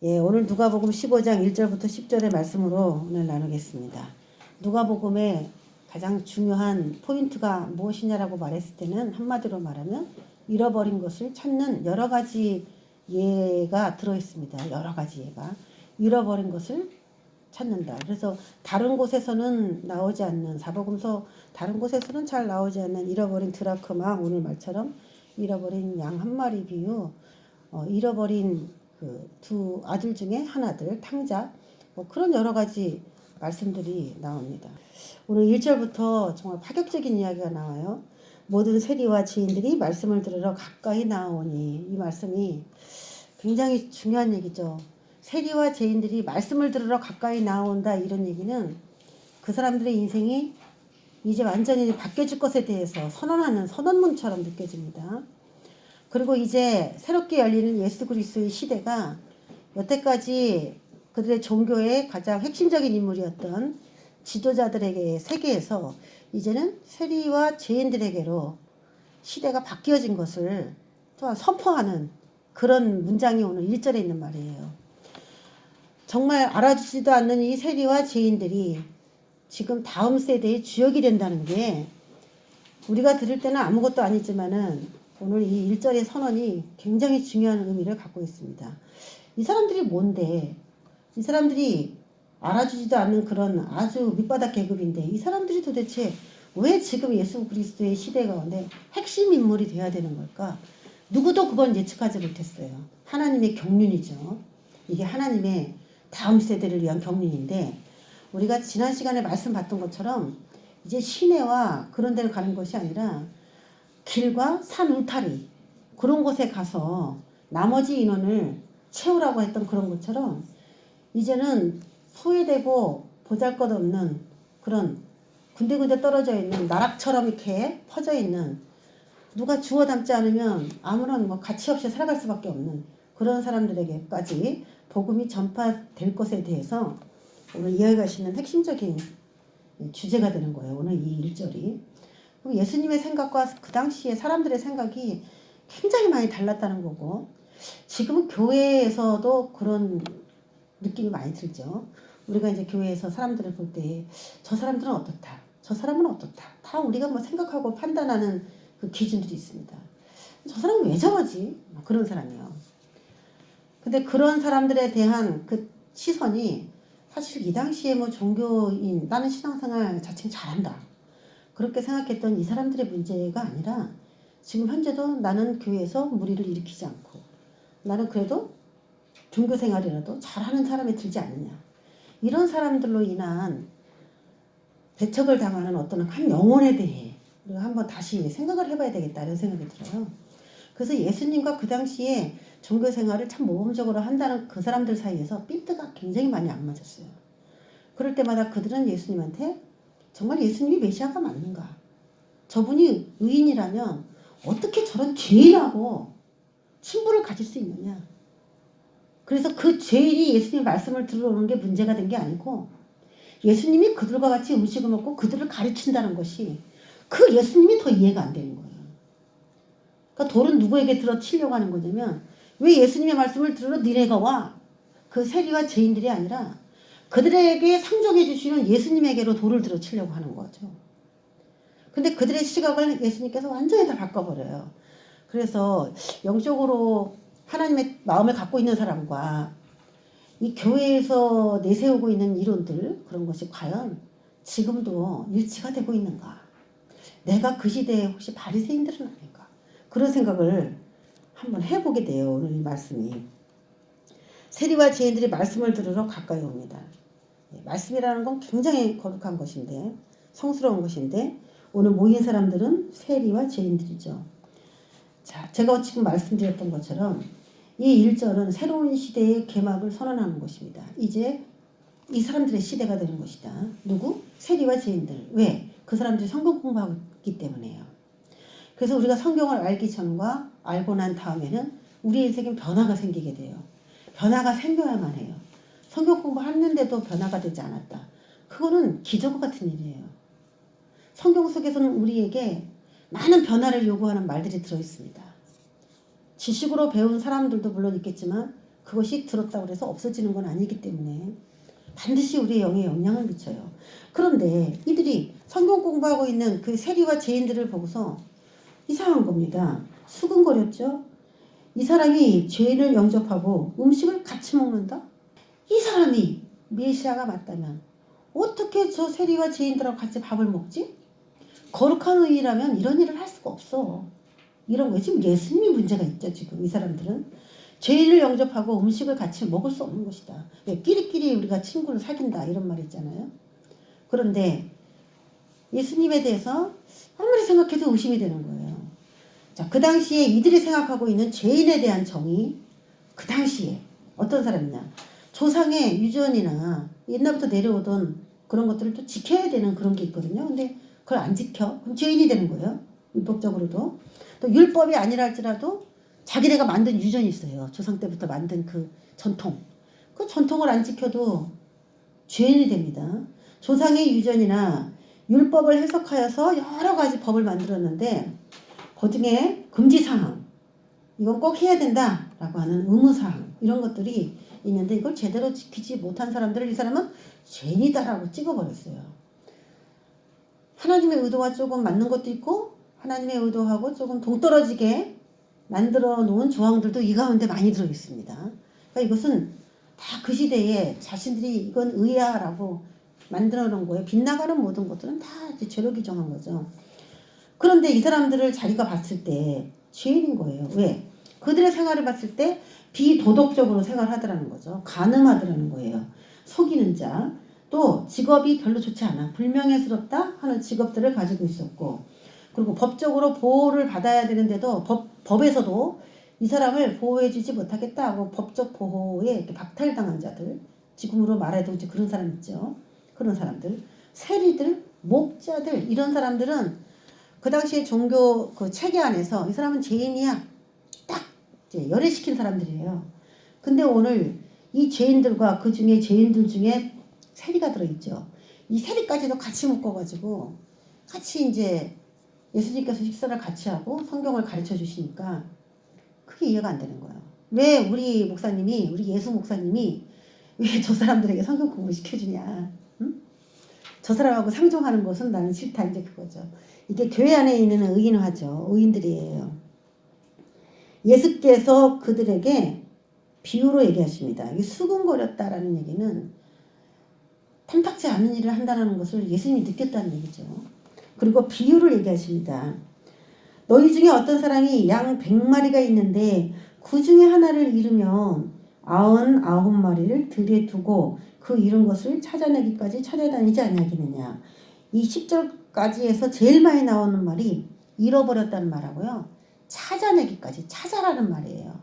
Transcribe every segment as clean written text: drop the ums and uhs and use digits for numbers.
예, 오늘 누가복음 15장 1절부터 10절의 말씀으로 오늘 나누겠습니다. 누가복음의 가장 중요한 포인트가 무엇이냐라고 말했을 때는 한마디로 말하면 잃어버린 것을 찾는 여러 가지 예가 들어있습니다. 여러 가지 예가. 잃어버린 것을 찾는다. 그래서 다른 곳에서는 나오지 않는, 사복음서 다른 곳에서는 잘 나오지 않는 잃어버린 드라크마, 오늘 말처럼 잃어버린 양 한 마리 비유, 잃어버린 그 두 아들 중에 하나들, 탕자, 그런 여러 가지 말씀들이 나옵니다. 오늘 1절부터 정말 파격적인 이야기가 나와요. 모든 세리와 지인들이 말씀을 들으러 가까이 나오니, 이 말씀이 굉장히 중요한 얘기죠. 세리와 죄인들이 말씀을 들으러 가까이 나온다, 이런 얘기는 그 사람들의 인생이 이제 완전히 바뀌어질 것에 대해서 선언하는 선언문처럼 느껴집니다. 그리고 이제 새롭게 열리는 예수 그리스도의 시대가 여태까지 그들의 종교의 가장 핵심적인 인물이었던 지도자들에게 세계에서 이제는 세리와 죄인들에게로 시대가 바뀌어진 것을 또한 선포하는 그런 문장이 오늘 1절에 있는 말이에요. 정말 알아주지도 않는 이 세리와 죄인들이 지금 다음 세대의 주역이 된다는 게 우리가 들을 때는 아무것도 아니지만은 오늘 이 1절의 선언이 굉장히 중요한 의미를 갖고 있습니다. 이 사람들이 뭔데? 이 사람들이 알아주지도 않는 그런 아주 밑바닥 계급인데 이 사람들이 도대체 왜 지금 예수 그리스도의 시대 가운데 핵심 인물이 되어야 되는 걸까? 누구도 그건 예측하지 못했어요. 하나님의 경륜이죠. 이게 하나님의 다음 세대를 위한 경륜인데 우리가 지난 시간에 말씀 봤던 것처럼 이제 시내와 그런 데를 가는 것이 아니라 길과 산 울타리 그런 곳에 가서 나머지 인원을 채우라고 했던 그런 것처럼 이제는 소외되고 보잘것없는 그런 군데군데 떨어져 있는 나락처럼 이렇게 퍼져 있는 누가 주워 담지 않으면 아무런 가치 없이 살아갈 수밖에 없는 그런 사람들에게까지 복음이 전파될 것에 대해서 오늘 이야기하시는 핵심적인 주제가 되는 거예요. 오늘 이 1절이. 예수님의 생각과 그 당시에 사람들의 생각이 굉장히 많이 달랐다는 거고 지금은 교회에서도 그런 느낌이 많이 들죠. 우리가 이제 교회에서 사람들을 볼 때 저 사람들은 어떻다, 저 사람은 어떻다, 다 우리가 생각하고 판단하는 그 기준들이 있습니다. 저 사람은 왜 저러지? 그런 사람이요. 근데 그런 사람들에 대한 그 시선이 사실 이 당시에 종교인, 나는 신앙생활 자체는 잘한다, 그렇게 생각했던 이 사람들의 문제가 아니라 지금 현재도 나는 교회에서 무리를 일으키지 않고 나는 그래도 종교생활이라도 잘하는 사람에 들지 않느냐, 이런 사람들로 인한 배척을 당하는 어떤 한 영혼에 대해 우리가 한번 다시 생각을 해봐야 되겠다, 이런 생각이 들어요. 그래서 예수님과 그 당시에 종교생활을 참 모범적으로 한다는 그 사람들 사이에서 삐트가 굉장히 많이 안 맞았어요. 그럴 때마다 그들은 예수님한테 정말 예수님이 메시아가 맞는가? 저분이 의인이라면 어떻게 저런 죄인하고 친분을 가질 수 있느냐? 그래서 그 죄인이 예수님 말씀을 들어오는 게 문제가 된 게 아니고 예수님이 그들과 같이 음식을 먹고 그들을 가르친다는 것이 그 예수님이 더 이해가 안 되는 거예요. 그러니까 돌은 누구에게 들어 치려고 하는 거냐면 왜 예수님의 말씀을 들으러 니네가 와? 그 세리와 죄인들이 아니라 그들에게 상종해 주시는 예수님에게로 돌을 들어 치려고 하는 거죠. 근데 그들의 시각을 예수님께서 완전히 다 바꿔버려요. 그래서 영적으로 하나님의 마음을 갖고 있는 사람과 이 교회에서 내세우고 있는 이론들, 그런 것이 과연 지금도 일치가 되고 있는가? 내가 그 시대에 혹시 바리새인들은 아닌가? 그런 생각을 한번 해보게 돼요. 오늘 이 말씀이. 세리와 죄인들이 말씀을 들으러 가까이 옵니다. 말씀이라는 건 굉장히 거룩한 것인데, 성스러운 것인데 오늘 모인 사람들은 세리와 죄인들이죠. 자, 제가 지금 말씀드렸던 것처럼 이 1절은 새로운 시대의 개막을 선언하는 것입니다. 이제 이 사람들의 시대가 되는 것이다. 누구? 세리와 죄인들. 왜? 그 사람들이 성경 공부하기 때문에요. 그래서 우리가 성경을 알기 전과 알고 난 다음에는 우리 인생에 변화가 생기게 돼요. 변화가 생겨야만 해요. 성경 공부하는데도 변화가 되지 않았다, 그거는 기적 같은 일이에요. 성경 속에서는 우리에게 많은 변화를 요구하는 말들이 들어있습니다. 지식으로 배운 사람들도 물론 있겠지만 그것이 들었다고 해서 없어지는 건 아니기 때문에 반드시 우리의 영에 영향을 미쳐요. 그런데 이들이 성경 공부하고 있는 그 세리와 죄인들을 보고서 이상한 겁니다. 수근거렸죠. 이 사람이 죄인을 영접하고 음식을 같이 먹는다? 이 사람이 메시아가 맞다면 어떻게 저 세리와 죄인들하고 같이 밥을 먹지? 거룩한 의인이라면 이런 일을 할 수가 없어. 이런 거예요. 지금 예수님이 문제가 있죠. 지금 이 사람들은 죄인을 영접하고 음식을 같이 먹을 수 없는 것이다. 왜? 끼리끼리 우리가 친구를 사귄다 이런 말 있잖아요. 그런데 예수님에 대해서 아무리 생각해도 의심이 되는 거예요. 자, 그 당시에 이들이 생각하고 있는 죄인에 대한 정의, 그 당시에 어떤 사람이냐, 조상의 유전이나 옛날부터 내려오던 그런 것들을 또 지켜야 되는 그런 게 있거든요. 근데 그걸 안 지켜. 그럼 죄인이 되는 거예요. 율법적으로도. 또 율법이 아니라 할지라도 자기네가 만든 유전이 있어요. 조상 때부터 만든 그 전통. 그 전통을 안 지켜도 죄인이 됩니다. 조상의 유전이나 율법을 해석하여서 여러 가지 법을 만들었는데 그 중에 금지사항, 이건 꼭 해야 된다라고 하는 의무사항, 이런 것들이 있는데 이걸 제대로 지키지 못한 사람들을 이 사람은 죄인이다라고 찍어버렸어요. 하나님의 의도와 조금 맞는 것도 있고 하나님의 의도하고 조금 동떨어지게 만들어 놓은 조항들도 이 가운데 많이 들어있습니다. 그러니까 이것은 다 그 시대에 자신들이 이건 의야라고 만들어 놓은 거예요. 빗나가는 모든 것들은 다 이제 죄로 규정한 거죠. 그런데 이 사람들을 자기가 봤을 때 죄인인 거예요. 왜? 그들의 생활을 봤을 때 비도덕적으로 생활하더라는 거죠. 간음하더라는 거예요. 속이는 자, 또 직업이 별로 좋지 않아. 불명예스럽다 하는 직업들을 가지고 있었고, 그리고 법적으로 보호를 받아야 되는데도 법에서도 이 사람을 보호해주지 못하겠다 하고 법적 보호에 이렇게 박탈당한 자들, 지금으로 말해도 이제 그런 사람 있죠. 그런 사람들, 세리들, 목자들, 이런 사람들은 그 당시에 종교 그 체계 안에서 이 사람은 죄인이야. 딱 이제 열애시킨 사람들이에요. 근데 오늘 이 죄인들과 그 중에 죄인들 중에 세리가 들어있죠. 이 세리까지도 같이 묶어가지고 같이 이제 예수님께서 식사를 같이 하고 성경을 가르쳐 주시니까 그게 이해가 안 되는 거예요. 왜 우리 목사님이, 우리 예수 목사님이 왜 저 사람들에게 성경 공부 시켜주냐. 응? 저 사람하고 상종하는 것은 나는 싫다. 이제 그거죠. 이게 교회 안에 있는 의인화죠. 의인들이에요. 예수께서 그들에게 비유로 얘기하십니다. 이게 수군거렸다라는 얘기는 탐탁지 않은 일을 한다는 것을 예수님이 느꼈다는 얘기죠. 그리고 비유를 얘기하십니다. 너희 중에 어떤 사람이 양 100마리가 있는데 그 중에 하나를 잃으면 99마리를 들에 두고 그 잃은 것을 찾아내기까지 찾아다니지 아니하겠느냐. 이 10절까지 해서 제일 많이 나오는 말이 잃어버렸다는 말하고요. 찾아내기까지, 찾아라는 말이에요.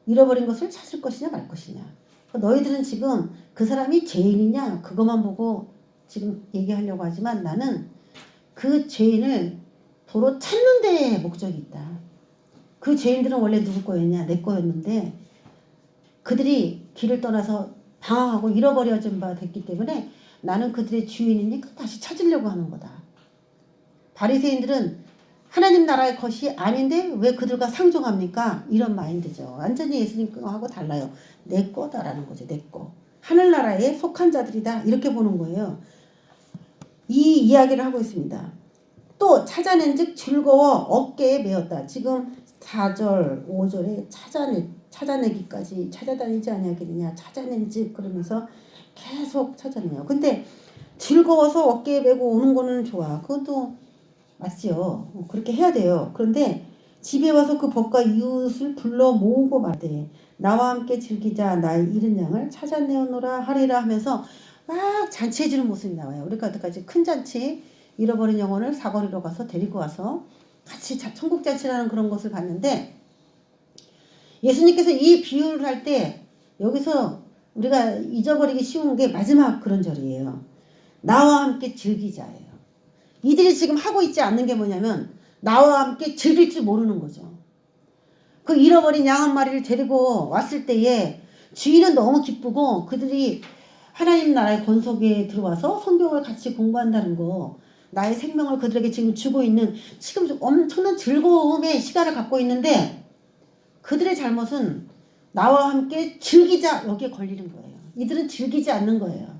잃어버린 것을 찾을 것이냐 말 것이냐. 너희들은 지금 그 사람이 죄인이냐 그것만 보고 지금 얘기하려고 하지만 나는 그 죄인을 도로 찾는 데에 목적이 있다. 그 죄인들은 원래 누구 거였냐? 내 거였는데 그들이 길을 떠나서 방황하고 잃어버려진 바 됐기 때문에 나는 그들의 주인이니까 다시 찾으려고 하는 거다. 바리새인들은 하나님 나라의 것이 아닌데 왜 그들과 상종합니까? 이런 마인드죠. 완전히 예수님하고 달라요. 내 거다라는 거죠. 내 거. 하늘나라에 속한 자들이다. 이렇게 보는 거예요. 이 이야기를 하고 있습니다. 또 찾아낸 즉 즐거워 어깨에 메었다. 지금 4절, 5절에 찾아내기까지 찾아다니지 아니하겠느냐. 찾아낸 즉 그러면서 계속 찾아내요. 근데 즐거워서 어깨에 메고 오는 거는 좋아. 그것도 맞지요. 그렇게 해야 돼요. 그런데 집에 와서 그 법과 이웃을 불러 모으고 말되 나와 함께 즐기자 나의 잃은 양을 찾아내오노라 하리라 하면서 막 잔치해주는 모습이 나와요. 우리가 여태까지 큰 잔치, 잃어버린 영혼을 사거리로 가서 데리고 와서 같이 천국 잔치라는 그런 것을 봤는데 예수님께서 이 비유를 할 때 여기서 우리가 잊어버리기 쉬운 게 마지막 그런 절이에요. 나와 함께 즐기자예요. 이들이 지금 하고 있지 않는 게 뭐냐면 나와 함께 즐길 줄 모르는 거죠. 그 잃어버린 양 한 마리를 데리고 왔을 때에 주인은 너무 기쁘고 그들이 하나님 나라의 권속에 들어와서 성경을 같이 공부한다는 거, 나의 생명을 그들에게 지금 주고 있는 지금 엄청난 즐거움의 시간을 갖고 있는데 그들의 잘못은 나와 함께 즐기자 여기에 걸리는 거예요. 이들은 즐기지 않는 거예요.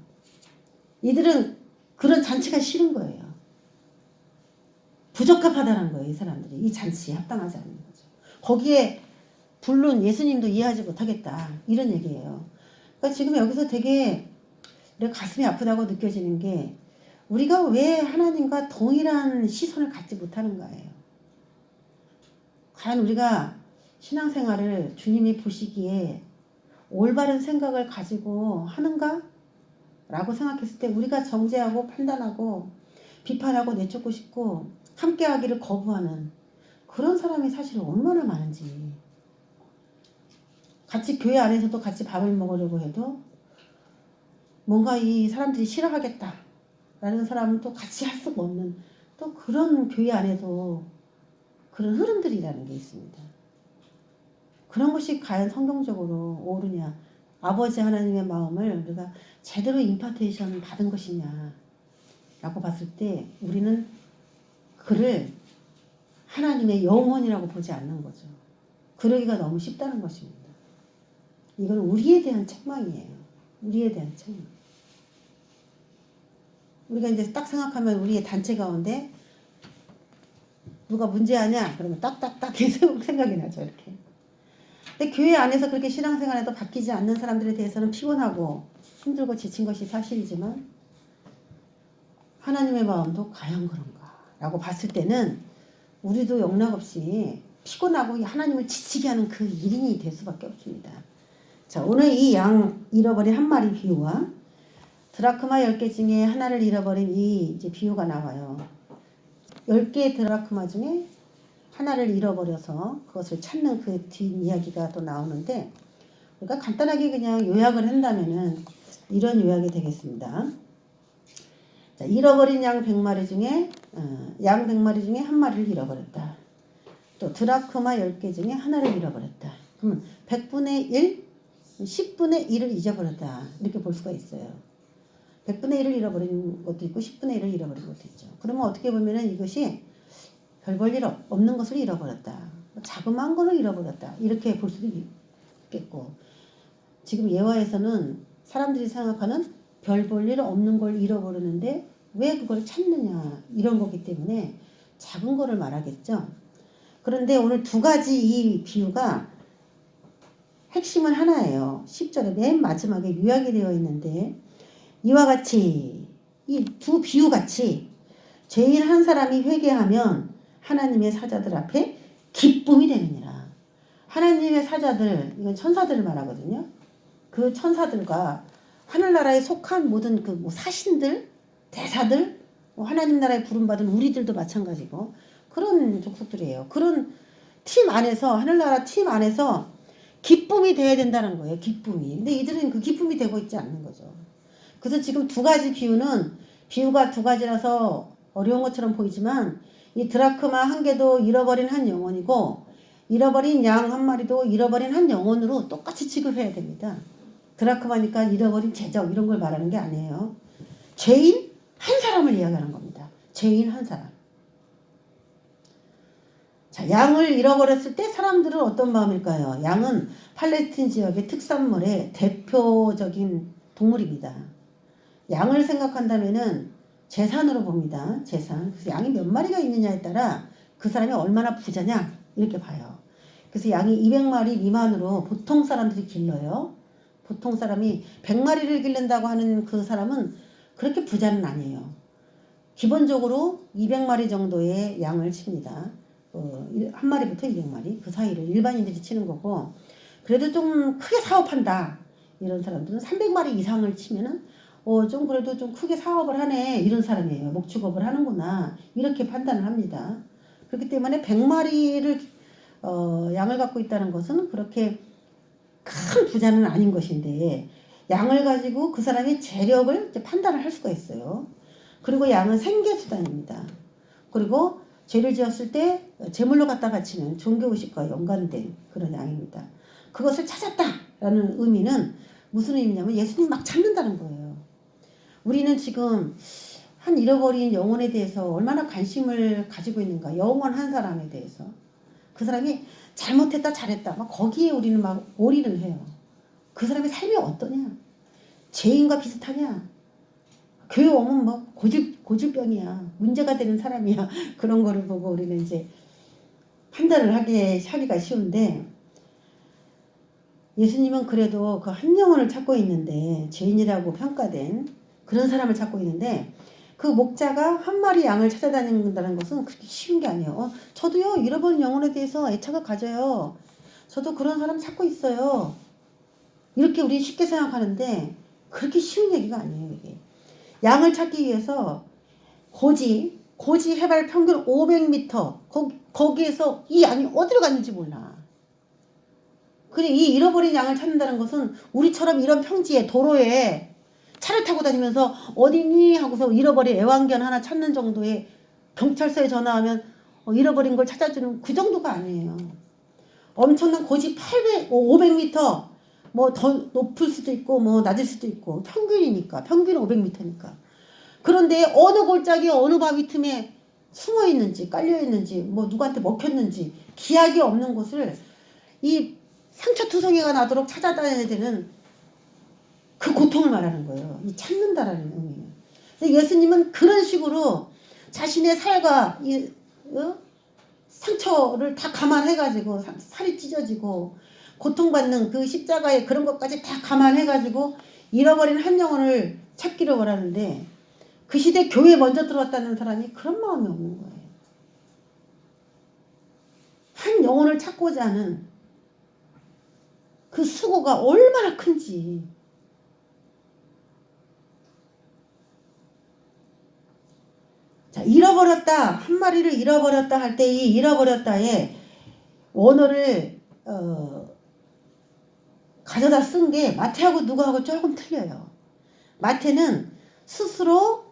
이들은 그런 잔치가 싫은 거예요. 부적합하다는 거예요. 이 사람들이 이 잔치에 합당하지 않는 거죠. 거기에 불론 예수님도 이해하지 못하겠다 이런 얘기예요. 그러니까 지금 여기서 되게 내 가슴이 아프다고 느껴지는 게 우리가 왜 하나님과 동일한 시선을 갖지 못하는가예요. 과연 우리가 신앙생활을 주님이 보시기에 올바른 생각을 가지고 하는가? 라고 생각했을 때 우리가 정죄하고 판단하고 비판하고 내쫓고 싶고 함께하기를 거부하는 그런 사람이 사실 얼마나 많은지. 같이 교회 안에서도 같이 밥을 먹으려고 해도 뭔가 이 사람들이 싫어하겠다 라는 사람은 또 같이 할 수가 없는 또 그런 교회 안에도 그런 흐름들이라는 게 있습니다. 그런 것이 과연 성경적으로 옳으냐, 아버지 하나님의 마음을 우리가 제대로 임파테이션 받은 것이냐 라고 봤을 때 우리는 그를 하나님의 영혼이라고 보지 않는 거죠. 그러기가 너무 쉽다는 것입니다. 이건 우리에 대한 책망이에요. 우리에 대한 책망. 우리가 이제 딱 생각하면 우리의 단체 가운데 누가 문제하냐? 그러면 딱딱딱 계속 생각이 나죠. 이렇게. 근데 교회 안에서 그렇게 신앙생활에도 바뀌지 않는 사람들에 대해서는 피곤하고 힘들고 지친 것이 사실이지만 하나님의 마음도 과연 그런가? 라고 봤을 때는 우리도 영락없이 피곤하고 하나님을 지치게 하는 그 일인이 될 수밖에 없습니다. 자, 오늘 이 양 잃어버린 한 마리 비유와 드라크마 10개 중에 하나를 잃어버린 이 이제 비유가 나와요. 10개의 드라크마 중에 하나를 잃어버려서 그것을 찾는 그 뒷이야기가 또 나오는데 그러니까 간단하게 그냥 요약을 한다면은 이런 요약이 되겠습니다. 자, 잃어버린 양 100마리 중에 양 100마리 중에 한 마리를 잃어버렸다. 또 드라크마 10개 중에 하나를 잃어버렸다. 그러면 100분의 1, 10분의 1을 잊어버렸다. 이렇게 볼 수가 있어요. 100분의 1을 잃어버린 것도 있고 10분의 1을 잃어버린 것도 있죠. 그러면 어떻게 보면은 이것이 별 볼 일 없는 것을 잃어버렸다. 자그마한 것을 잃어버렸다. 이렇게 볼 수도 있겠고 지금 예화에서는 사람들이 생각하는 별 볼 일 없는 걸 잃어버리는데 왜 그걸 찾느냐 이런 거기 때문에 작은 거를 말하겠죠. 그런데 오늘 두 가지 이 비유가 핵심은 하나예요. 10절에 맨 마지막에 요약이 되어 있는데 이와 같이 이 두 비유 같이 죄인 한 사람이 회개하면 하나님의 사자들 앞에 기쁨이 되느니라. 하나님의 사자들, 이건 천사들을 말하거든요. 그 천사들과 하늘나라에 속한 모든 그 뭐 사신들, 대사들, 뭐 하나님 나라에 부름받은 우리들도 마찬가지고 그런 족속들이에요. 그런 팀 안에서 하늘나라 팀 안에서 기쁨이 돼야 된다는 거예요. 기쁨이. 근데 이들은 그 기쁨이 되고 있지 않는 거죠. 그래서 지금 두 가지 비유는 비유가 두 가지라서 어려운 것처럼 보이지만 이 드라크마 한 개도 잃어버린 한 영혼이고 잃어버린 양 한 마리도 잃어버린 한 영혼으로 똑같이 취급해야 됩니다. 드라크마니까 잃어버린 재적 이런 걸 말하는 게 아니에요. 죄인 한 사람을 이야기하는 겁니다. 죄인 한 사람. 자, 양을 잃어버렸을 때 사람들은 어떤 마음일까요? 양은 팔레스틴 지역의 특산물의 대표적인 동물입니다. 양을 생각한다면은 재산으로 봅니다. 재산. 그래서 양이 몇 마리가 있느냐에 따라 그 사람이 얼마나 부자냐 이렇게 봐요. 그래서 양이 200마리 미만으로 보통 사람들이 길러요. 보통 사람이 100마리를 기른다고 하는 그 사람은 그렇게 부자는 아니에요. 기본적으로 200마리 정도의 양을 칩니다. 한 마리부터 200마리 그 사이를 일반인들이 치는 거고 그래도 좀 크게 사업한다 이런 사람들은 300마리 이상을 치면은 좀 그래도 좀 크게 사업을 하네 이런 사람이에요. 목축업을 하는구나 이렇게 판단을 합니다. 그렇기 때문에 100마리를 양을 갖고 있다는 것은 그렇게 큰 부자는 아닌 것인데 양을 가지고 그 사람의 재력을 이제 판단을 할 수가 있어요. 그리고 양은 생계수단입니다. 그리고 죄를 지었을 때 제물로 갖다 바치는 종교의식과 연관된 그런 양입니다. 그것을 찾았다라는 의미는 무슨 의미냐면 예수님 막 찾는다는 거예요. 우리는 지금 한 잃어버린 영혼에 대해서 얼마나 관심을 가지고 있는가. 영원 한 사람에 대해서. 그 사람이 잘못했다 잘했다 막 거기에 우리는 막 올인을 해요. 그 사람의 삶이 어떠냐? 죄인과 비슷하냐? 교회 오면 뭐 고질병이야. 문제가 되는 사람이야. 그런 거를 보고 우리는 이제 판단을 하기가 쉬운데, 예수님은 그래도 그 한 영혼을 찾고 있는데, 죄인이라고 평가된 그런 사람을 찾고 있는데, 그 목자가 한 마리 양을 찾아다닌다는 것은 그렇게 쉬운 게 아니에요. 저도요, 잃어버린 영혼에 대해서 애착을 가져요. 저도 그런 사람 찾고 있어요. 이렇게 우리 쉽게 생각하는데 그렇게 쉬운 얘기가 아니에요. 이게 양을 찾기 위해서 고지 해발 평균 500m 거기에서 이 양이 어디로 갔는지 몰라. 그래, 이 잃어버린 양을 찾는다는 것은 우리처럼 이런 평지에 도로에 차를 타고 다니면서 어디니 하고서 잃어버린 애완견 하나 찾는 정도의, 경찰서에 전화하면 잃어버린 걸 찾아주는 그 정도가 아니에요. 엄청난 고지 500m, 뭐 더 높을 수도 있고 뭐 낮을 수도 있고, 평균이니까, 평균 500m니까. 그런데 어느 골짜기 어느 바위 틈에 숨어 있는지 깔려 있는지 뭐 누구한테 먹혔는지 기약이 없는 곳을 이 상처투성이가 나도록 찾아다녀야 되는 그 고통을 말하는 거예요. 이 찾는다라는 의미예요. 근데 예수님은 그런 식으로 자신의 살과 이 상처를 다 감안해가지고, 살이 찢어지고 고통받는 그 십자가의 그런 것까지 다 감안해가지고 잃어버린 한 영혼을 찾기를 원하는데, 그 시대 교회에 먼저 들어왔다는 사람이 그런 마음이 없는 거예요. 한 영혼을 찾고자 하는 그 수고가 얼마나 큰지. 자, 잃어버렸다. 한 마리를 잃어버렸다 할 때 이 잃어버렸다의 원어를 가져다 쓴 게 마태하고 누가하고 조금 틀려요. 마태는 스스로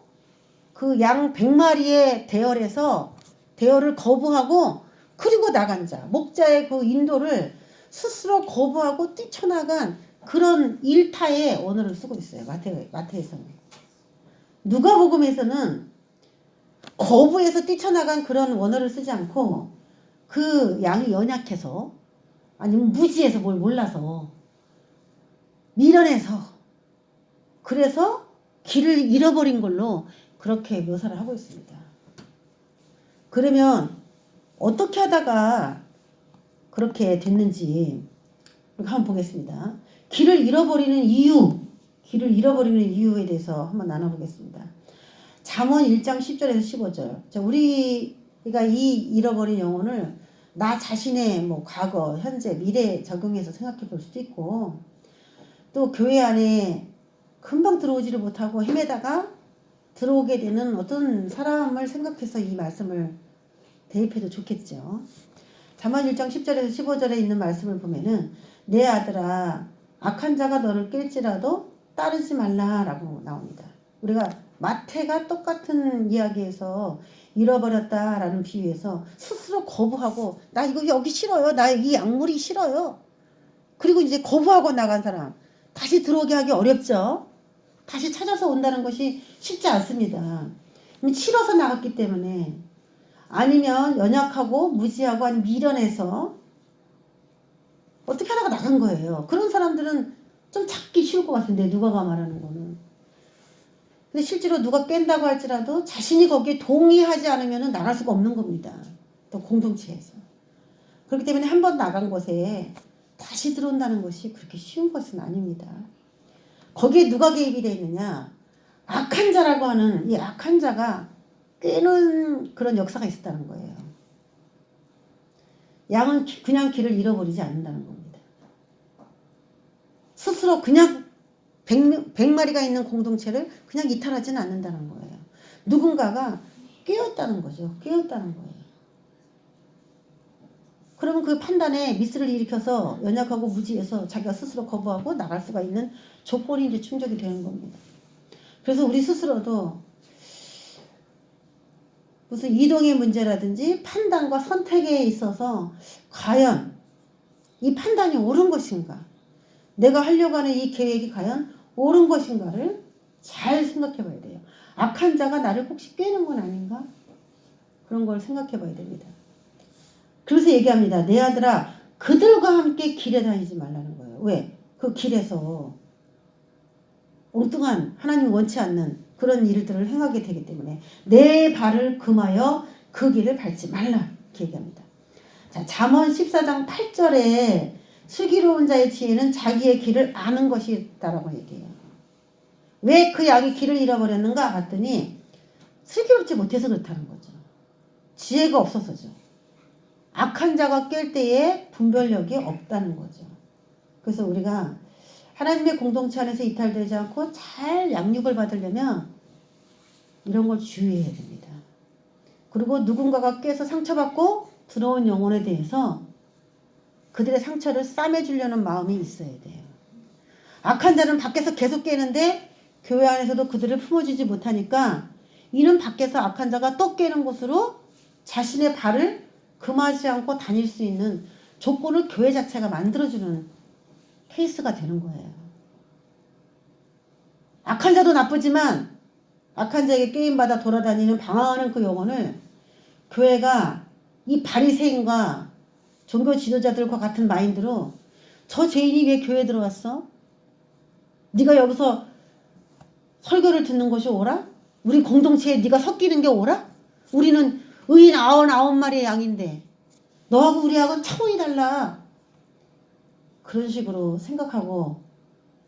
그 양 100마리의 대열을 거부하고 그리고 나간 자, 목자의 그 인도를 스스로 거부하고 뛰쳐나간 그런 일타의 언어를 쓰고 있어요. 마태에서는. 누가복음에서는 거부해서 뛰쳐나간 그런 원어를 쓰지 않고, 그 양이 연약해서 아니면 무지해서 뭘 몰라서 미련해서 그래서 길을 잃어버린 걸로 그렇게 묘사를 하고 있습니다. 그러면 어떻게 하다가 그렇게 됐는지 한번 보겠습니다. 길을 잃어버리는 이유에 대해서 한번 나눠보겠습니다. 잠언 1장 10절에서 15절. 자, 우리가 이 잃어버린 영혼을 나 자신의 뭐 과거, 현재, 미래에 적용해서 생각해 볼 수도 있고, 또 교회 안에 금방 들어오지를 못하고 헤매다가 들어오게 되는 어떤 사람을 생각해서 이 말씀을 대입해도 좋겠죠. 잠언 1장 10절에서 15절에 있는 말씀을 보면은, 내 아들아 악한 자가 너를 깰지라도 따르지 말라라고 나옵니다. 우리가 마태가 똑같은 이야기에서 잃어버렸다라는 비유에서 스스로 거부하고, 나 이거 여기 싫어요, 나 이 약물이 싫어요, 그리고 이제 거부하고 나간 사람 다시 들어오게 하기 어렵죠. 다시 찾아서 온다는 것이 쉽지 않습니다. 싫어서 나갔기 때문에, 아니면 연약하고 무지하고 아니 미련해서 어떻게 하다가 나간 거예요. 그런 사람들은 좀 찾기 쉬울 것 같은데, 누가가 말하는 거는. 근데 실제로 누가 깬다고 할지라도 자신이 거기에 동의하지 않으면 나갈 수가 없는 겁니다. 또 공동체에서. 그렇기 때문에 한 번 나간 곳에 다시 들어온다는 것이 그렇게 쉬운 것은 아닙니다. 거기에 누가 개입이 되어 있느냐? 악한 자라고 하는 이 악한 자가 꿰는 그런 역사가 있었다는 거예요. 양은 그냥 길을 잃어버리지 않는다는 겁니다. 스스로 그냥 100마리가 있는 공동체를 그냥 이탈하지는 않는다는 거예요. 누군가가 깨었다는 거죠. 깨었다는 거예요. 그러면 그 판단에 미스를 일으켜서 연약하고 무지해서 자기가 스스로 거부하고 나갈 수가 있는 조건이 이제 충족이 되는 겁니다. 그래서 우리 스스로도 무슨 이동의 문제라든지 판단과 선택에 있어서 과연 이 판단이 옳은 것인가, 내가 하려고 하는 이 계획이 과연 옳은 것인가를 잘 생각해 봐야 돼요. 악한 자가 나를 혹시 꿰는 건 아닌가? 그런 걸 생각해 봐야 됩니다. 그래서 얘기합니다. 내 아들아 그들과 함께 길에 다니지 말라는 거예요. 왜? 그 길에서 엉뚱한 하나님 원치 않는 그런 일들을 행하게 되기 때문에 내 발을 금하여 그 길을 밟지 말라 이렇게 얘기합니다. 자, 잠언 14장 8절에 슬기로운 자의 지혜는 자기의 길을 아는 것이 있다라고 얘기해요. 왜 그 양이 길을 잃어버렸는가 봤더니 슬기롭지 못해서 그렇다는 거죠. 지혜가 없어서죠. 악한 자가 깰 때에 분별력이 없다는 거죠. 그래서 우리가 하나님의 공동체 안에서 이탈되지 않고 잘 양육을 받으려면 이런 걸 주의해야 됩니다. 그리고 누군가가 깨서 상처받고 들어온 영혼에 대해서 그들의 상처를 싸매주려는 마음이 있어야 돼요. 악한 자는 밖에서 계속 깨는데 교회 안에서도 그들을 품어주지 못하니까 이는 밖에서 악한 자가 또 깨는 곳으로 자신의 발을 금하지 않고 다닐 수 있는 조건을 교회 자체가 만들어주는 케이스가 되는 거예요. 악한 자도 나쁘지만 악한 자에게 게임받아 돌아다니는 방황하는 그 영혼을 교회가 이 바리새인과 종교 지도자들과 같은 마인드로 저 죄인이 왜 교회에 들어왔어? 네가 여기서 설교를 듣는 것이 옳아? 우리 공동체에 네가 섞이는 게 옳아? 우리는 의인 99마리의 양인데 너하고 우리하고는 차원이 달라. 그런 식으로 생각하고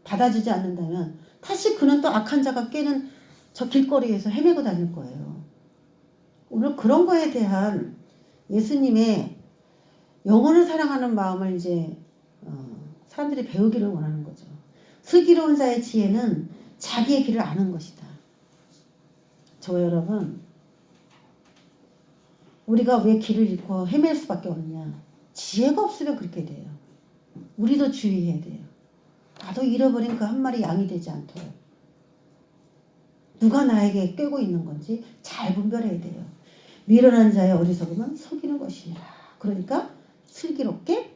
받아주지 않는다면 다시 그는 또 악한 자가 깨는 저 길거리에서 헤매고 다닐 거예요. 오늘 그런 거에 대한 예수님의 영혼을 사랑하는 마음을 이제 사람들이 배우기를 원하는 거죠. 슬기로운 자의 지혜는 자기의 길을 아는 것이다. 저 여러분, 우리가 왜 길을 잃고 헤맬 수밖에 없느냐? 지혜가 없으면 그렇게 돼요. 우리도 주의해야 돼요. 나도 잃어버린 그 한 마리 양이 되지 않도록 누가 나에게 꿰고 있는 건지 잘 분별해야 돼요. 미련한 자의 어리석음은 속이는 것이니라. 그러니까 슬기롭게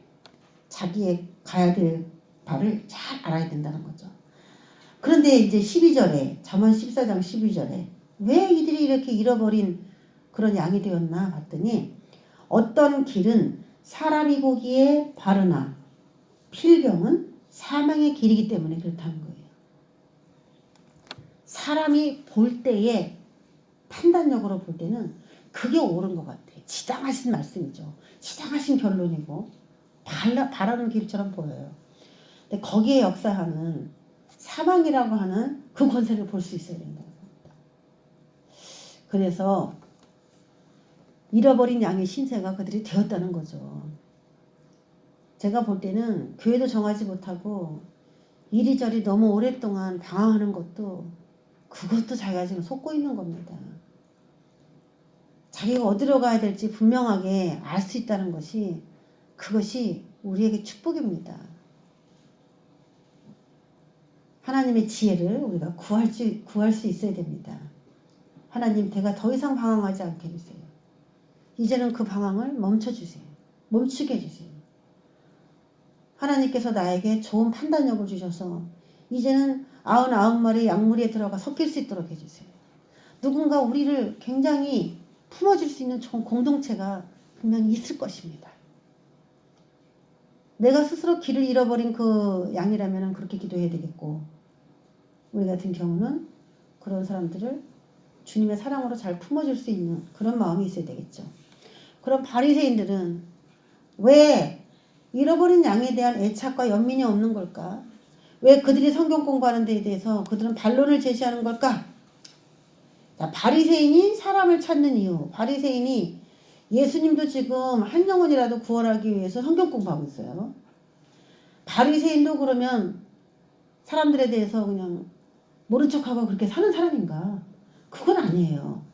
자기의 가야 될 발을 잘 알아야 된다는 거죠. 그런데 이제 12절에 잠언 14장 12절에 왜 이들이 이렇게 잃어버린 그런 양이 되었나 봤더니 어떤 길은 사람이 보기에 바르나 필경은 사망의 길이기 때문에 그렇다는 거예요. 사람이 볼 때에 판단력으로 볼 때는 그게 옳은 것 같아요. 지당하신 말씀이죠. 지당하신 결론이고 바라는 길처럼 보여요. 근데 거기에 역사하는 사망이라고 하는 그 권세를 볼 수 있어야 된다는 겁니다. 그래서 잃어버린 양의 신세가 그들이 되었다는 거죠. 제가 볼 때는 교회도 정하지 못하고 이리저리 너무 오랫동안 방황하는 것도 그것도 자기가 지금 속고 있는 겁니다. 자기가 어디로 가야 될지 분명하게 알 수 있다는 것이 그것이 우리에게 축복입니다. 하나님의 지혜를 우리가 구할 수 있어야 됩니다. 하나님, 내가 더 이상 방황하지 않게 해주세요. 이제는 그 방황을 멈춰주세요. 멈추게 해주세요. 하나님께서 나에게 좋은 판단력을 주셔서 이제는 99마리 양무리에 들어가 섞일 수 있도록 해주세요. 누군가 우리를 굉장히 품어줄 수 있는 좋은 공동체가 분명히 있을 것입니다. 내가 스스로 길을 잃어버린 그 양이라면 그렇게 기도해야 되겠고, 우리 같은 경우는 그런 사람들을 주님의 사랑으로 잘 품어줄 수 있는 그런 마음이 있어야 되겠죠. 그럼 바리새인들은 왜 잃어버린 양에 대한 애착과 연민이 없는 걸까? 왜 그들이 성경 공부하는 데에 대해서 그들은 반론을 제시하는 걸까? 자, 바리새인이 사람을 찾는 이유. 바리새인이 예수님도 지금 한 영혼이라도 구원하기 위해서 성경 공부하고 있어요. 바리새인도 그러면 사람들에 대해서 그냥 모른 척하고 그렇게 사는 사람인가? 그건 아니에요.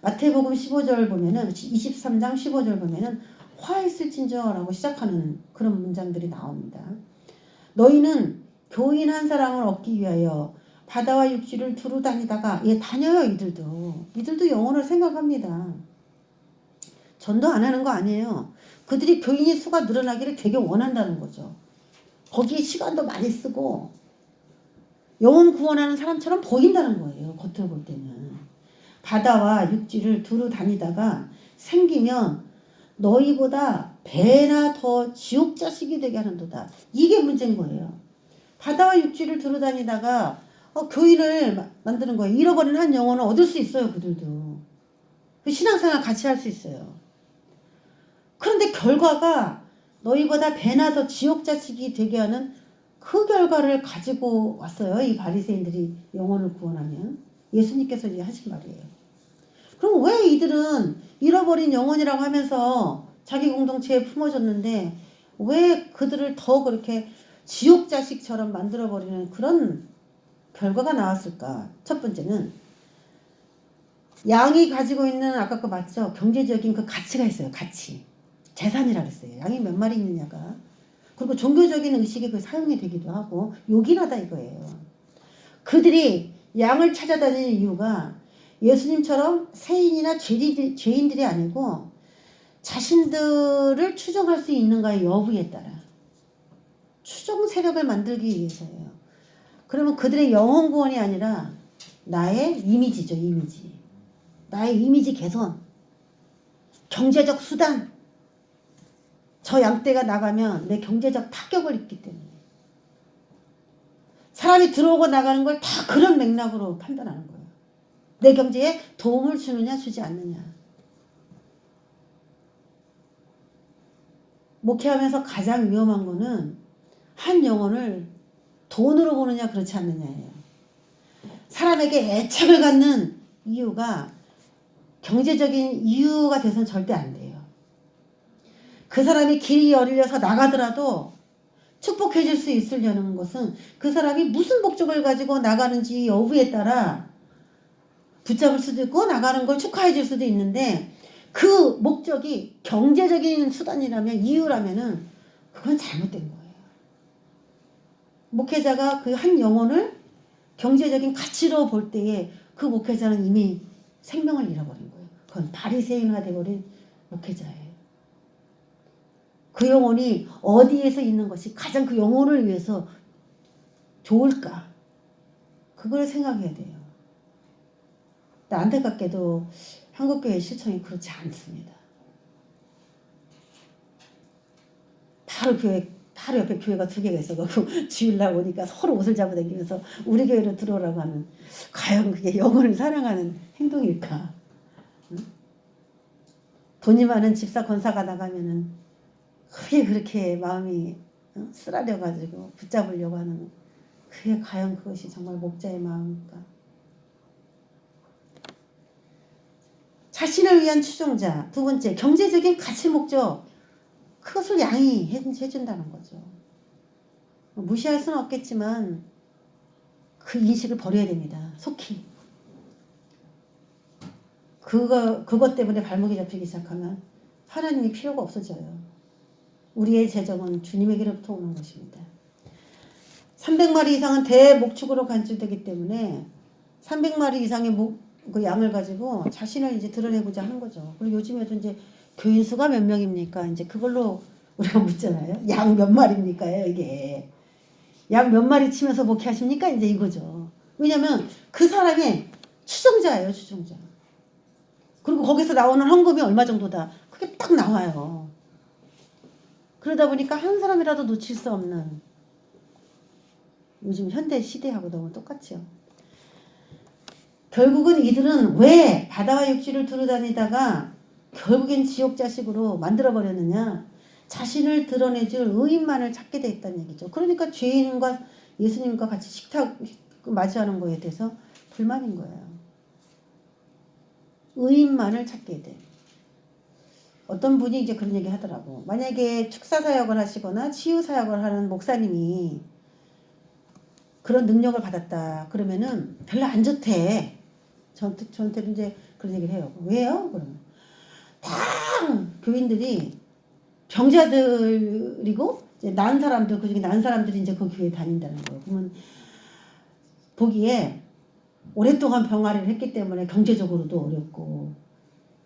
마태복음 15절 보면은 23장 15절 보면은 화있을진저라고 시작하는 그런 문장들이 나옵니다. 너희는 교인 한 사람을 얻기 위하여 바다와 육지를 두루 다니다가 다녀요. 이들도 영혼을 생각합니다. 전도 안 하는 거 아니에요. 그들이 교인의 수가 늘어나기를 되게 원한다는 거죠. 거기에 시간도 많이 쓰고 영혼 구원하는 사람처럼 보인다는 거예요. 겉으로 볼 때는. 바다와 육지를 두루 다니다가 생기면 너희보다 배나 더 지옥 자식이 되게 하는도다. 이게 문제인 거예요. 바다와 육지를 두루다니다가 교인을 만드는 거예요. 잃어버린 한 영혼을 얻을 수 있어요. 그들도. 그 신앙생활 같이 할 수 있어요. 그런데 결과가 너희보다 배나 더 지옥 자식이 되게 하는 그 결과를 가지고 왔어요. 이 바리새인들이 영혼을 구원하면. 예수님께서 이제 하신 말이에요. 그럼 왜 이들은 잃어버린 영혼이라고 하면서 자기 공동체에 품어줬는데 왜 그들을 더 그렇게 지옥 자식처럼 만들어버리는 그런 결과가 나왔을까? 첫 번째는 양이 가지고 있는 아까 그 맞죠? 경제적인 그 가치가 있어요. 가치. 재산이라 그랬어요. 양이 몇 마리 있느냐가. 그리고 종교적인 의식이 그 사용이 되기도 하고 요긴하다 이거예요. 그들이 양을 찾아다니는 이유가 예수님처럼 세인이나 죄인들이 아니고 자신들을 추종할 수 있는가의 여부에 따라 추종 세력을 만들기 위해서예요. 그러면 그들의 영혼 구원이 아니라 나의 이미지죠. 이미지. 나의 이미지 개선. 경제적 수단. 저 양떼가 나가면 내 경제적 타격을 입기 때문에 사람이 들어오고 나가는 걸 다 그런 맥락으로 판단하는 거예요. 내 경제에 도움을 주느냐 주지 않느냐. 목회하면서 가장 위험한 거는 한 영혼을 돈으로 보느냐 그렇지 않느냐예요. 사람에게 애착을 갖는 이유가 경제적인 이유가 돼서는 절대 안 돼요. 그 사람이 길이 열려서 나가더라도 축복해 줄 수 있으려는 것은 그 사람이 무슨 목적을 가지고 나가는지 여부에 따라 붙잡을 수도 있고 나가는 걸 축하해 줄 수도 있는데 그 목적이 경제적인 수단이라면 이유라면은 그건 잘못된 거예요. 목회자가 그 한 영혼을 경제적인 가치로 볼 때에 그 목회자는 이미 생명을 잃어버린 거예요. 그건 바리새인화 되어버린 목회자예요. 그 영혼이 어디에서 있는 것이 가장 그 영혼을 위해서 좋을까? 그걸 생각해야 돼요. 안타깝게도 한국교회 실천이 그렇지 않습니다. 바로 옆에 교회가 두 개가 있어가지고 주일날 오니까 서로 옷을 잡아당기면서 우리 교회로 들어오라고 하는 과연 그게 영혼을 사랑하는 행동일까? 응? 돈이 많은 집사 권사가 나가면은 그게 그렇게 마음이 쓰라려가지고 붙잡으려고 하는 그게 과연 그것이 정말 목자의 마음일까? 자신을 위한 추종자. 두 번째, 경제적인 가치 목적. 그것을 양이 해준다는 거죠. 무시할 수는 없겠지만 그 인식을 버려야 됩니다. 속히. 그것 때문에 발목이 잡히기 시작하면 하나님이 필요가 없어져요. 우리의 재정은 주님에게로부터 오는 것입니다. 300마리 이상은 대목축으로 간주되기 때문에 300마리 이상의 그 양을 가지고 자신을 이제 드러내고자 하는 거죠. 그리고 요즘에도 이제 교인 수가 몇 명입니까? 이제 그걸로 우리가 묻잖아요. 양 몇 마리입니까요? 이게. 양 몇 마리 치면서 목회하십니까? 이제 이거죠. 왜냐면 그 사람의 추종자예요. 추종자. 그리고 거기서 나오는 헌금이 얼마 정도다. 그게 딱 나와요. 그러다 보니까 한 사람이라도 놓칠 수 없는 요즘 현대 시대하고 너무 똑같죠. 결국은 이들은 왜 바다와 육지를 두루다니다가 결국엔 지옥 자식으로 만들어버렸느냐. 자신을 드러내줄 의인만을 찾게 돼 있다는 얘기죠. 그러니까 죄인과 예수님과 같이 식탁 맞이하는 거에 대해서 불만인 거예요. 의인만을 찾게 돼. 어떤 분이 이제 그런 얘기 하더라고. 만약에 축사 사역을 하시거나 치유 사역을 하는 목사님이 그런 능력을 받았다. 그러면은 별로 안 좋대. 저한테도 이제 그런 얘기를 해요. 왜요? 그러면 다 교인들이 병자들이고 이제 난 사람들, 그중에 난 사람들이 이제 그 교회에 다닌다는 거예요. 그러면 보기에 오랫동안 병아리를 했기 때문에 경제적으로도 어렵고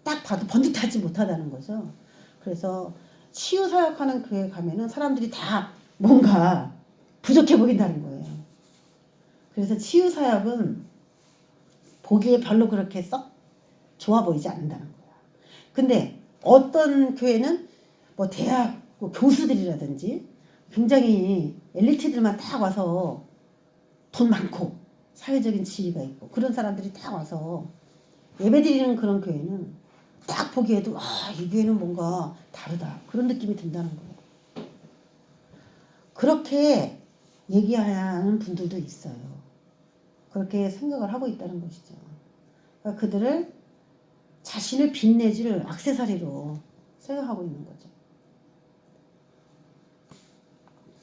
딱 봐도 번듯하지 못하다는 거죠. 그래서 치유 사역하는 교회에 가면은 사람들이 다 뭔가 부족해 보인다는 거예요. 그래서 치유 사역은 보기에 별로 그렇게 썩 좋아 보이지 않는다는 거야. 근데 어떤 교회는 뭐 대학 뭐 교수들이라든지 굉장히 엘리트들만 딱 와서 돈 많고 사회적인 지위가 있고 그런 사람들이 딱 와서 예배드리는 그런 교회는 딱 보기에도 이 교회는 뭔가 다르다 그런 느낌이 든다는 거예요. 그렇게 얘기하는 분들도 있어요. 그렇게 생각을 하고 있다는 것이죠. 그러니까 그들을 자신을 빛내줄 액세서리로 생각하고 있는 거죠.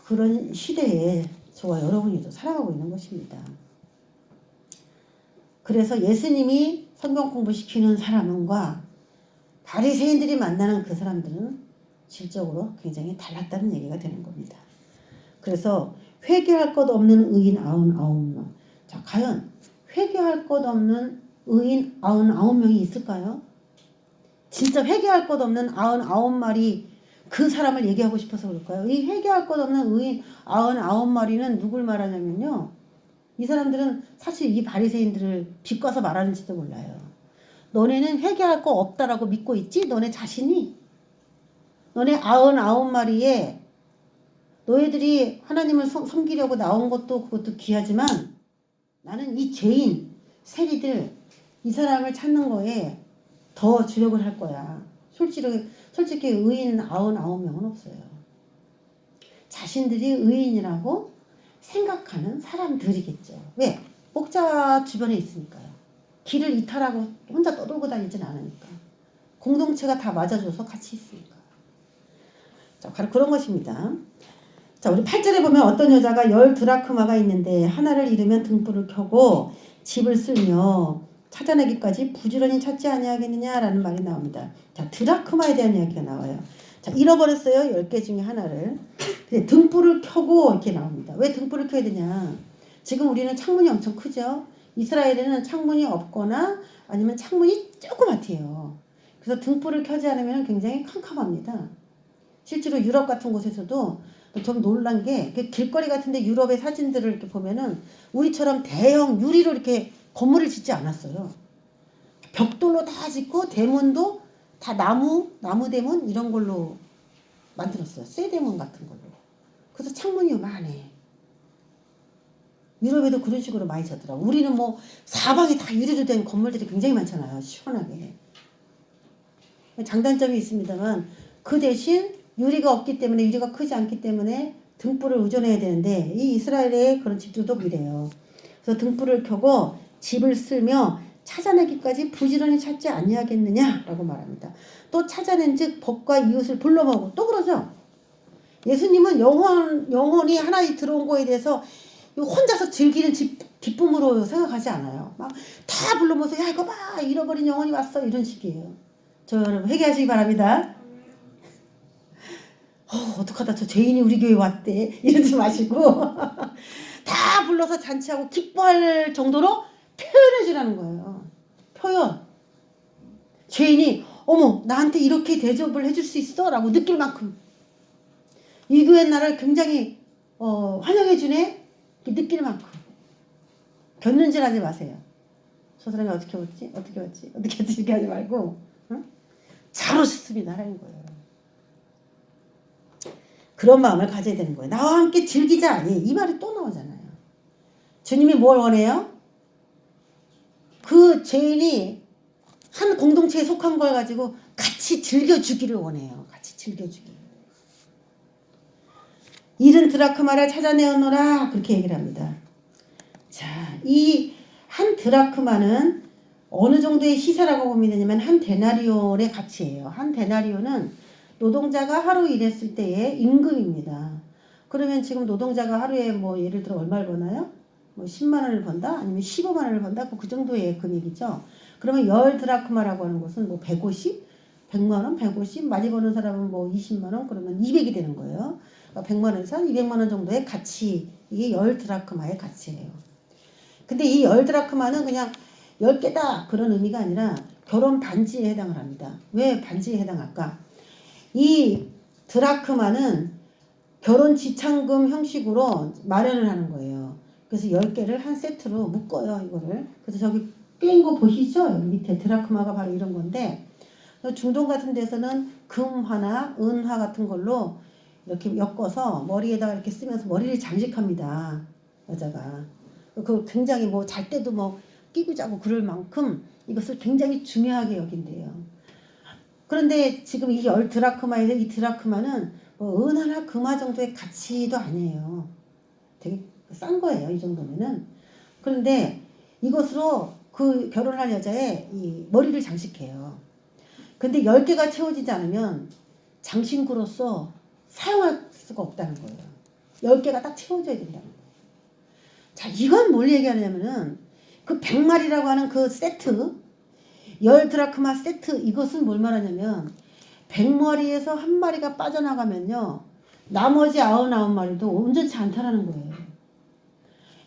그런 시대에 저와 여러분이도 살아가고 있는 것입니다. 그래서 예수님이 성경 공부시키는 사람과 바리새인들이 만나는 그 사람들은 질적으로 굉장히 달랐다는 얘기가 되는 겁니다. 그래서 회개할 것 없는 의인 99명. 자, 과연 회개할 것 없는 의인 99명이 있을까요? 진짜 회개할 것 없는 99마리 그 사람을 얘기하고 싶어서 그럴까요? 이 회개할 것 없는 의인 99마리는 누굴 말하냐면요. 이 사람들은 사실 이 바리새인들을 비꼬아서 말하는지도 몰라요. 너네는 회개할 거 없다라고 믿고 있지? 너네 자신이? 너네 99마리에 너희들이 하나님을 섬기려고 나온 것도 그것도 귀하지만 나는 이 죄인, 세리들 이 사람을 찾는 거에 더 주력을 할 거야. 솔직히 의인 99명은 없어요. 자신들이 의인이라고 생각하는 사람들이겠죠. 왜? 목자 주변에 있으니까요. 길을 이탈하고 혼자 떠돌고 다니진 않으니까. 공동체가 다 맞아줘서 같이 있으니까. 자, 바로 그런 것입니다. 자, 우리 8절에 보면 어떤 여자가 10드라크마가 있는데 하나를 잃으면 등불을 켜고 집을 쓸며 찾아내기까지 부지런히 찾지 아니하겠느냐라는 말이 나옵니다. 자, 드라크마에 대한 이야기가 나와요. 자, 잃어버렸어요. 10개 중에 하나를. 근데 등불을 켜고 이렇게 나옵니다. 왜 등불을 켜야 되냐? 지금 우리는 창문이 엄청 크죠. 이스라엘에는 창문이 없거나 아니면 창문이 조그맣대요. 그래서 등불을 켜지 않으면 굉장히 캄캄합니다. 실제로 유럽 같은 곳에서도 좀 놀란 게 길거리 같은데 유럽의 사진들을 이렇게 보면은 우리처럼 대형 유리로 이렇게 건물을 짓지 않았어요. 벽돌로 다 짓고 대문도 다 나무 대문 이런 걸로 만들었어요. 쇠대문 같은 걸로. 그래서 창문이 요만해. 유럽에도 그런 식으로 많이 졌더라고. 우리는 뭐 사방이 다 유리로 된 건물들이 굉장히 많잖아요. 시원하게. 장단점이 있습니다만 그 대신 유리가 없기 때문에 유리가 크지 않기 때문에 등불을 의존해야 되는데 이 이스라엘의 그런 집들도 그래요. 그래서 등불을 켜고 집을 쓸며 찾아내기까지 부지런히 찾지 아니하겠느냐라고 말합니다. 또 찾아낸즉 법과 이웃을 불러모으고 또 그러죠. 예수님은 영혼이 하나 들어온 거에 대해서 혼자서 즐기는 기쁨으로 생각하지 않아요. 막 다 불러모아서 야 이거 봐 잃어버린 영혼이 왔어 이런 식이에요. 저 여러분 회개하시기 바랍니다. 어떡하다 저 죄인이 우리 교회 왔대 이러지 마시고 다 불러서 잔치하고 기뻐할 정도로 표현해 주라는 거예요. 표현. 죄인이 어머 나한테 이렇게 대접을 해줄 수 있어? 라고 느낄 만큼 이 교회 나를 굉장히 환영해 주네 느낄 만큼 곁눈질 하지 마세요. 저 사람이 어떻게 왔지? 이렇게 하지 말고 잘 오셨습니다 하는 거예요. 그런 마음을 가져야 되는 거예요. 나와 함께 즐기자. 이 말이 또 나오잖아요. 주님이 뭘 원해요? 그 죄인이 한 공동체에 속한 걸 가지고 같이 즐겨주기를 원해요. 같이 즐겨주기. 잃은 드라크마를 찾아내었노라 그렇게 얘기를 합니다. 자, 이 한 드라크마는 어느 정도의 시세라고 보면 되냐면 한 데나리온의 가치예요. 한 데나리온은 노동자가 하루 일했을 때의 임금입니다. 그러면 지금 노동자가 하루에 뭐 예를 들어 얼마를 버나요? 뭐 10만 원을 번다? 아니면 15만 원을 번다? 그 정도의 금액이죠. 그러면 10드라크마라고 하는 것은 뭐 150? 100만 원? 150? 많이 버는 사람은 뭐 20만 원? 그러면 200이 되는 거예요. 그러니까 100만 원에서 200만 원 정도의 가치, 이게 10드라크마의 가치예요. 근데 이 10드라크마는 그냥 10개다 그런 의미가 아니라 결혼 반지에 해당을 합니다. 왜 반지에 해당할까? 이 드라크마는 결혼 지참금 형식으로 마련을 하는 거예요. 그래서 10개를 한 세트로 묶어요, 이거를. 그래서 저기 꿰인 거 보시죠? 여기 밑에 드라크마가 바로 이런 건데 중동 같은 데서는 금화나 은화 같은 걸로 이렇게 엮어서 머리에다가 이렇게 쓰면서 머리를 장식합니다. 여자가. 그 굉장히 뭐 잘 때도 뭐 끼고 자고 그럴 만큼 이것을 굉장히 중요하게 여긴대요. 그런데 지금 이 열 드라크마에서 이 드라크마는 뭐 은하나 금화 정도의 가치도 아니에요. 되게 싼 거예요. 이 정도면은. 그런데 이것으로 그 결혼할 여자의 이 머리를 장식해요. 근데 10개가 채워지지 않으면 장신구로서 사용할 수가 없다는 거예요. 10개가 딱 채워져야 된다는 거예요. 자, 이건 뭘 얘기하냐면은 그 100마리라고 하는 그 세트, 10드라크마 세트, 이것은 뭘 말하냐면 100마리에서 한 마리가 빠져나가면요, 나머지 99마리도 온전치 않다라는 거예요.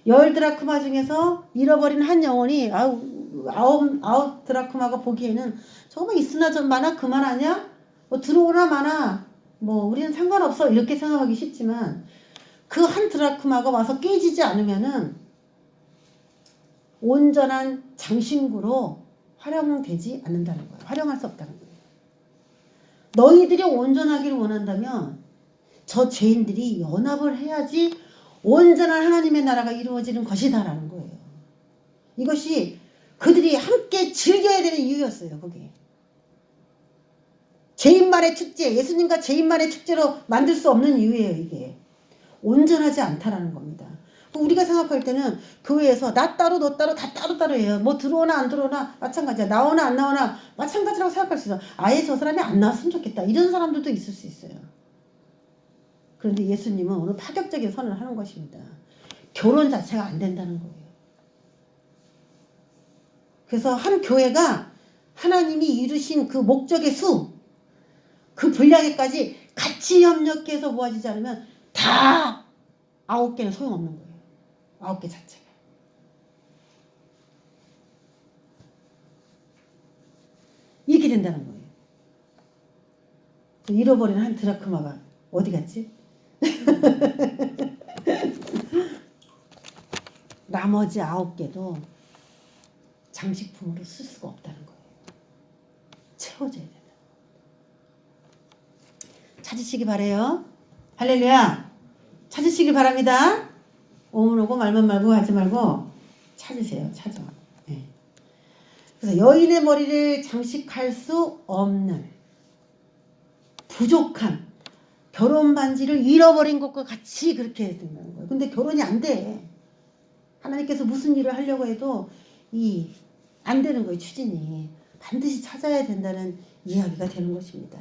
10드라크마 중에서 잃어버린 한 영혼이 아홉 드라크마가 보기에는 저거 있으나 좀 많아 그만 아냐? 뭐 들어오나 마나 뭐 우리는 상관없어 이렇게 생각하기 쉽지만 그 한 드라크마가 와서 깨지지 않으면은 온전한 장신구로 활용되지 않는다는 거예요. 활용할 수 없다는 거예요. 너희들이 온전하기를 원한다면 저 죄인들이 연합을 해야지 온전한 하나님의 나라가 이루어지는 것이다라는 거예요. 이것이 그들이 함께 즐겨야 되는 이유였어요. 그게. 죄인만의 축제, 예수님과 죄인만의 축제로 만들 수 없는 이유예요. 이게. 온전하지 않다라는 겁니다. 우리가 생각할 때는 교회에서 나 따로 너 따로 다 따로 해요. 뭐 들어오나 안 들어오나 마찬가지야. 나오나 안 나오나 마찬가지라고 생각할 수 있어. 아예 저 사람이 안 나왔으면 좋겠다. 이런 사람들도 있을 수 있어요. 그런데 예수님은 오늘 파격적인 선언을 하는 것입니다. 결혼 자체가 안 된다는 거예요. 그래서 한 교회가 하나님이 이루신 그 목적의 수, 그 분량에까지 같이 협력해서 모아지지 않으면 다 9개는 소용없는 거예요. 9개 자체가. 이렇게 된다는 거예요. 잃어버린 한 드라크마가 어디 갔지? 나머지 9개도 장식품으로 쓸 수가 없다는 거예요. 채워져야 된다. 찾으시기 바래요. 할렐루야. 찾으시길 바랍니다. 오면 오고 말만 말고 하지 말고 찾으세요. 찾아. 네. 그래서 여인의 머리를 장식할 수 없는 부족한 결혼 반지를 잃어버린 것과 같이 그렇게 된다는 거예요. 근데 결혼이 안 돼. 하나님께서 무슨 일을 하려고 해도 안 되는 거예요. 추진이. 반드시 찾아야 된다는 이야기가 되는 것입니다.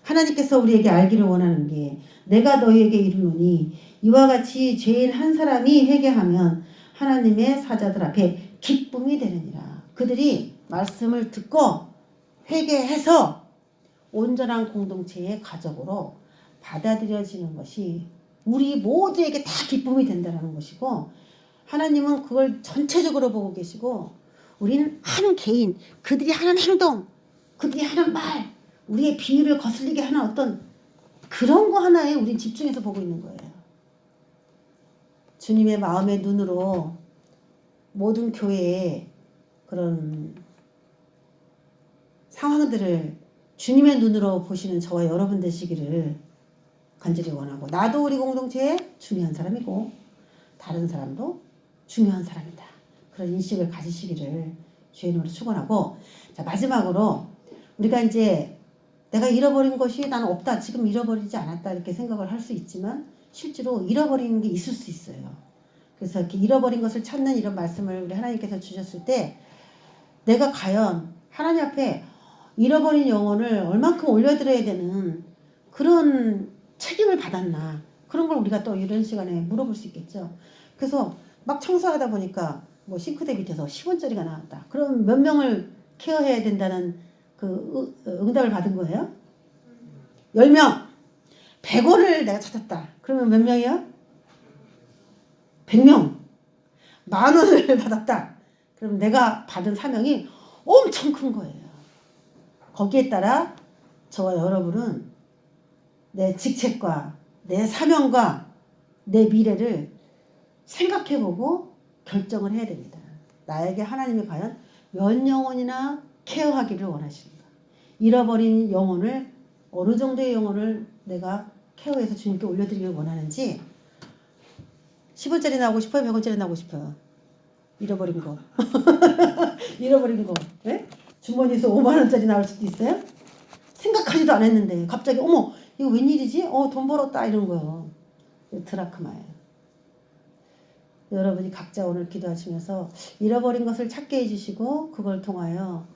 하나님께서 우리에게 알기를 원하는 게 내가 너희에게 이르노니 이와 같이 죄인 한 사람이 회개하면 하나님의 사자들 앞에 기쁨이 되느니라. 그들이 말씀을 듣고 회개해서 온전한 공동체의 가족으로 받아들여지는 것이 우리 모두에게 다 기쁨이 된다는 것이고 하나님은 그걸 전체적으로 보고 계시고 우리는 한 개인, 그들이 하는 행동, 그들이 하는 말, 우리의 비위를 거슬리게 하는 어떤 그런 거 하나에 우린 집중해서 보고 있는 거예요. 주님의 마음의 눈으로 모든 교회의 그런 상황들을 주님의 눈으로 보시는 저와 여러분 되시기를 간절히 원하고 나도 우리 공동체에 중요한 사람이고 다른 사람도 중요한 사람이다. 그런 인식을 가지시기를 주의 이름으로 축원하고 자 마지막으로 우리가 이제 내가 잃어버린 것이 나는 없다. 지금 잃어버리지 않았다. 이렇게 생각을 할 수 있지만 실제로 잃어버리는 게 있을 수 있어요. 그래서 이렇게 잃어버린 것을 찾는 이런 말씀을 우리 하나님께서 주셨을 때 내가 과연 하나님 앞에 잃어버린 영혼을 얼만큼 올려드려야 되는 그런 책임을 받았나. 그런 걸 우리가 또 이런 시간에 물어볼 수 있겠죠. 그래서 막 청소하다 보니까 뭐 싱크대 밑에서 10원짜리가 나왔다. 그럼 몇 명을 케어해야 된다는 그 응답을 받은 거예요? 10명. 100원을 내가 찾았다. 그러면 몇 명이요? 100명. 10,000원을 받았다. 그럼 내가 받은 사명이 엄청 큰 거예요. 거기에 따라 저와 여러분은 내 직책과 내 사명과 내 미래를 생각해보고 결정을 해야 됩니다. 나에게 하나님이 과연 몇 영혼이나 케어하기를 원하시는가? 잃어버린 영혼을 어느 정도의 영혼을 내가 케어해서 주님께 올려드리길 원하는지 10원짜리 나오고 싶어요? 100원짜리 나오고 싶어요? 잃어버린 거. 잃어버린 거. 네? 주머니에서 5만원짜리 나올 수도 있어요? 생각하지도 않았는데 갑자기 어머 이거 웬일이지? 돈 벌었다 이런 거요. 드라크마예요. 여러분이 각자 오늘 기도하시면서 잃어버린 것을 찾게 해주시고 그걸 통하여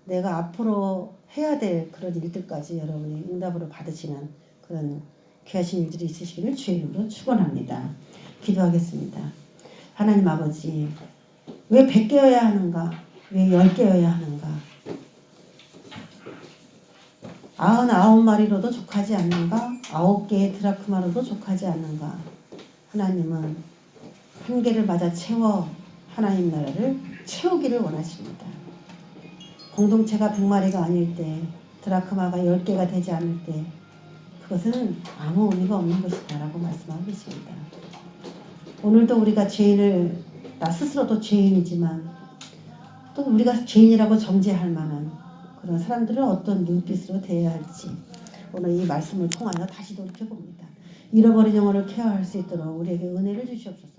내가 앞으로 해야 될 그런 일들까지 여러분이 응답으로 받으시는 그런 귀하신 일들이 있으시기를 주의 이름으로 축원합니다. 기도하겠습니다. 하나님 아버지, 왜 100개여야 하는가? 왜 10개여야 하는가? 99마리로도 족하지 않는가? 9개의 드라크마로도 족하지 않는가? 하나님은 한 개를 맞아 채워 하나님 나라를 채우기를 원하십니다. 공동체가 100마리가 아닐 때, 드라크마가 10개가 되지 않을 때 그것은 아무 의미가 없는 것이다 라고 말씀하고 계십니다. 오늘도 우리가 죄인을, 나 스스로도 죄인이지만 또 우리가 죄인이라고 정죄할 만한 그런 사람들을 어떤 눈빛으로 대해야 할지 오늘 이 말씀을 통하여 다시 돌이켜봅니다. 잃어버린 영혼을 케어할 수 있도록 우리에게 은혜를 주시옵소서.